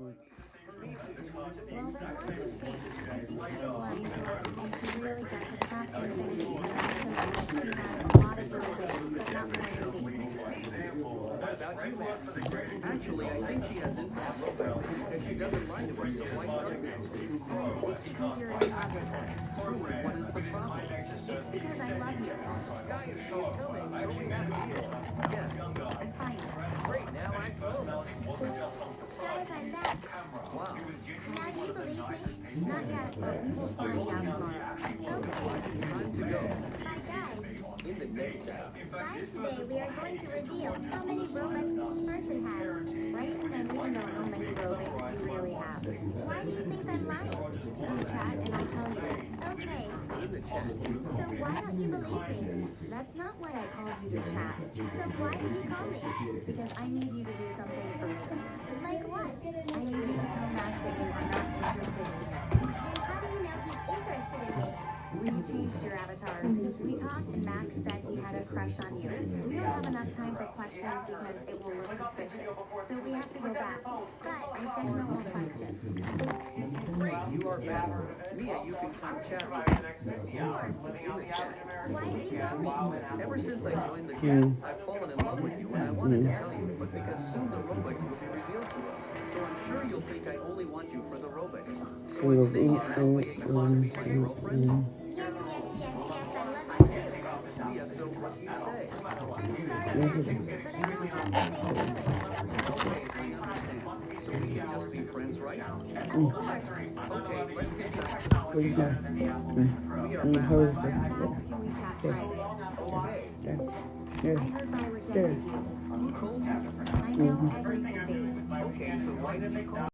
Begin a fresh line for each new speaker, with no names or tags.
Well, they want to speak. I think she is learning to love, and she really gets a craft and affinity for maximum that she has a lot of robots, but not more than me.
About you, ma'am. Actually, I think she has infinite robots because she doesn't lie to us, so why start now?
I think it's because you're in love with her.
What is the problem?
It's because I love you.
Guys, she's coming. Show me how to deal. Yes.
I'm fine.
Great, now I go.
Guys, I'm back.
Wow.
Now do you believe me?
Not yet, but we will find out tomorrow.
Okay.
Time to go.
Bye, guys.
In the next
Bye today. We are going to reveal how many robots each person has.
Right? And we don't know how many robots you really have.
Why do you think I'm lying?
We'll chat and I'll tell you.
Okay.
in the chat.
So why don't you believe me?
That's not why I called you to chat.
So why did you call me?
Because I need you to do something for me.
Like what?
I need you to tell Max that you are not interested in him.
And how do you know he's interested in me?
You changed your avatar. We talked and Max said he had a crush on you. We don't have enough time for questions because it will look suspicious. So we have to go back. But I said no more questions.
Great, you are back. Mia, you can come chat with me.
Sure.
In the chat.
Why did you call me?
Ever since I joined the chat, I've fallen in love with you, and I wanted to tell you, but because soon the robots will be revealed to us. So I'm sure you'll think I only want you for the robots. So I'm saying it that way you want to be my girlfriend?
Yes, I love you too.
Mia, so what do you say?
I'm sorry, Max, but I don't have the same feeling.
Okay, I understand. So we can just be friends, right?
Of course.
Okay, let's get back.
What is that?
We are
How
back.
is that?
Max, can we chat private?
Okay.
Yeah.
I heard I rejected you.
Who told you?
I know everything, babe.
Okay, so why did you call?